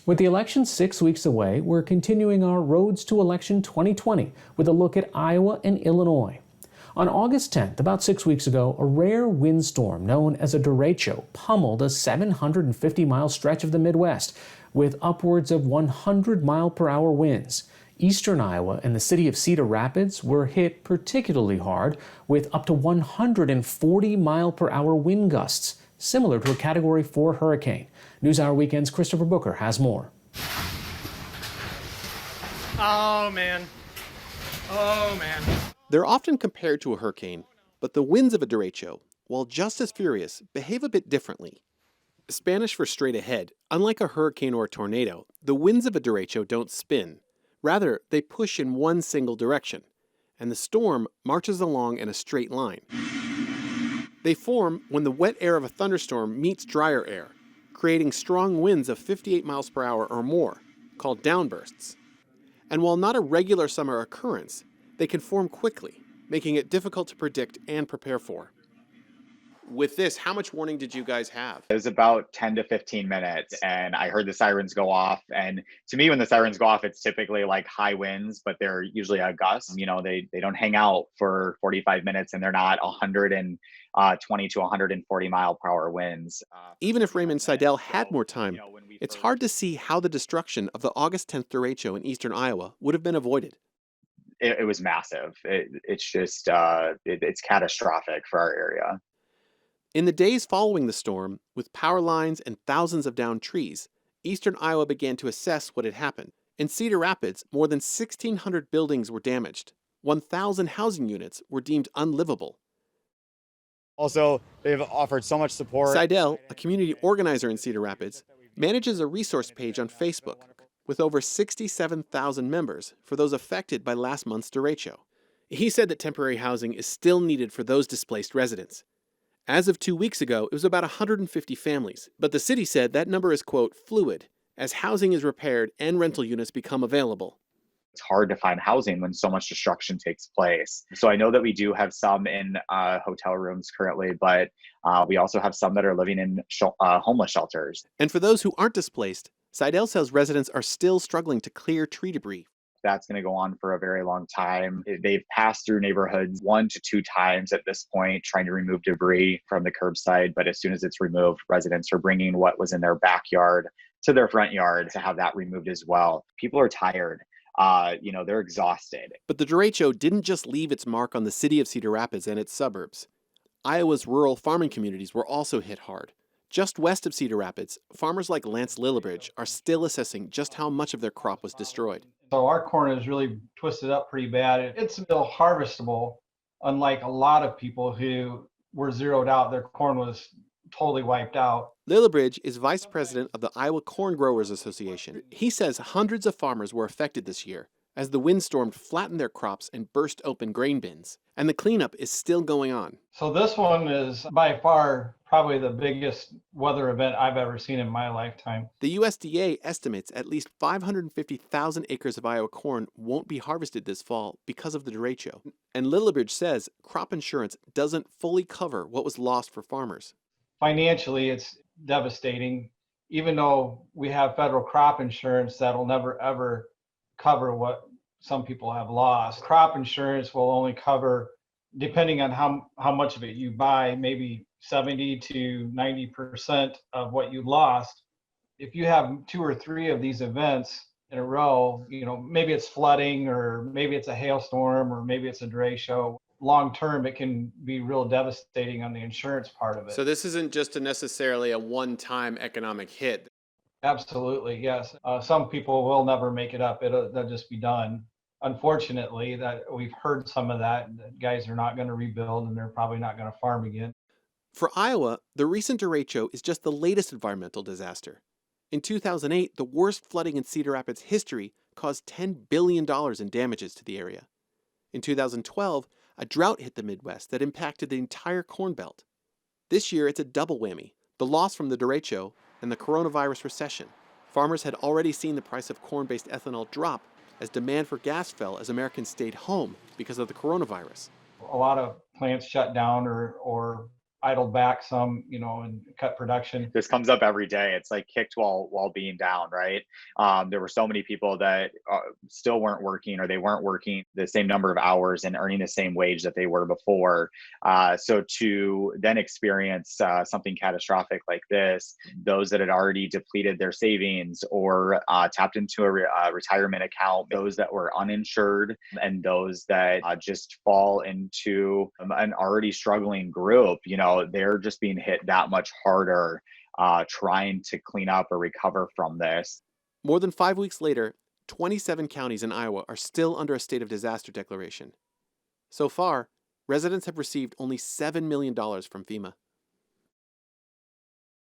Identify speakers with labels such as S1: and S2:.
S1: With the election 6 weeks away, we're continuing our Roads to Election 2020 with a look at Iowa and Illinois. On August 10th, about 6 weeks ago, a rare windstorm known as a derecho pummeled a 750-mile stretch of the Midwest with upwards of 100-mile-per-hour winds. Eastern Iowa and the city of Cedar Rapids were hit particularly hard with up to 140-mile-per-hour wind gusts, similar to a Category 4 hurricane. NewsHour Weekend's Christopher Booker has more.
S2: Oh, man. Oh, man.
S3: They're often compared to a hurricane, but the winds of a derecho, while just as furious, behave a bit differently. Spanish for straight ahead, unlike a hurricane or a tornado, the winds of a derecho don't spin. Rather, they push in one single direction, and the storm marches along in a straight line. They form when the wet air of a thunderstorm meets drier air, creating strong winds of 58 miles per hour or more, called downbursts. And while not a regular summer occurrence, they can form quickly, making it difficult to predict and prepare for. With this, how much warning did you guys have?
S4: It was about 10 to 15 minutes, and I heard the sirens go off. And to me, when the sirens go off, it's typically like high winds, but they're usually a gust. You know, they don't hang out for 45 minutes, and they're not 120 to 140 mile per hour winds.
S3: Even if Raymond Seidel had more time, it's hard to see how the destruction of the August 10th derecho in eastern Iowa would have been avoided.
S4: It was massive. It's just, it's catastrophic for our area.
S3: In the days following the storm, with power lines and thousands of downed trees, eastern Iowa began to assess what had happened. In Cedar Rapids, more than 1,600 buildings were damaged. 1,000 housing units were deemed unlivable.
S5: Also, they've offered so much support.
S3: Seidel, a community organizer in Cedar Rapids, manages a resource page on Facebook with over 67,000 members for those affected by last month's derecho. He said that temporary housing is still needed for those displaced residents. As of 2 weeks ago, it was about 150 families, but the city said that number is, quote, fluid, as housing is repaired and rental units become available.
S4: It's hard to find housing when so much destruction takes place. So I know that we do have some in hotel rooms currently, but we also have some that are living in homeless shelters.
S3: And for those who aren't displaced, Seidel says residents are still struggling to clear tree debris.
S4: That's going to go on for a very long time. They've passed through neighborhoods 1 to 2 times at this point, trying to remove debris from the curbside. But as soon as it's removed, residents are bringing what was in their backyard to their front yard to have that removed as well. People are tired. They're exhausted.
S3: But the derecho didn't just leave its mark on the city of Cedar Rapids and its suburbs. Iowa's rural farming communities were also hit hard. Just west of Cedar Rapids, farmers like Lance Lillibridge are still assessing just how much of their crop was destroyed.
S6: So our corn is really twisted up pretty bad. It's still harvestable, unlike a lot of people who were zeroed out. Their corn was totally wiped out.
S3: Lillibridge is vice president of the Iowa Corn Growers Association. He says hundreds of farmers were affected this year as the windstorm flattened their crops and burst open grain bins. And the cleanup is still going on.
S6: So this one is by far probably the biggest weather event I've ever seen in my lifetime.
S3: The USDA estimates at least 550,000 acres of Iowa corn won't be harvested this fall because of the derecho. And Lillibridge says crop insurance doesn't fully cover what was lost for farmers.
S6: Financially, it's devastating. Even though we have federal crop insurance, that'll never ever cover what some people have lost. Crop insurance will only cover, depending on how much of it you buy, maybe 70 to 90% of what you lost. If you have 2 or 3 of these events in a row, maybe it's flooding, or maybe it's a hailstorm, or maybe it's a derecho. Long term, it can be real devastating on the insurance part of it.
S3: So this isn't just necessarily a one-time economic hit.
S6: Absolutely, yes. Some people will never make it up. They'll just be done. Unfortunately, that we've heard some of that. Guys are not going to rebuild, and they're probably not going to farm again.
S3: For Iowa, the recent derecho is just the latest environmental disaster. In 2008, the worst flooding in Cedar Rapids history caused $10 billion in damages to the area. In 2012, a drought hit the Midwest that impacted the entire Corn Belt. This year, it's a double whammy: the loss from the derecho and the coronavirus recession. Farmers had already seen the price of corn-based ethanol drop as demand for gas fell as Americans stayed home because of the coronavirus.
S6: A lot of plants shut down or idled back some, and cut production.
S4: This comes up every day. It's like kicked while being down, right? There were so many people that still weren't working, or they weren't working the same number of hours and earning the same wage that they were before. So to then experience something catastrophic like this, those that had already depleted their savings or tapped into a retirement account, those that were uninsured, and those that just fall into an already struggling group, they're just being hit that much harder trying to clean up or recover from this.
S3: More than 5 weeks later, 27 counties in Iowa are still under a state of disaster declaration. So far, residents have received only $7 million from FEMA.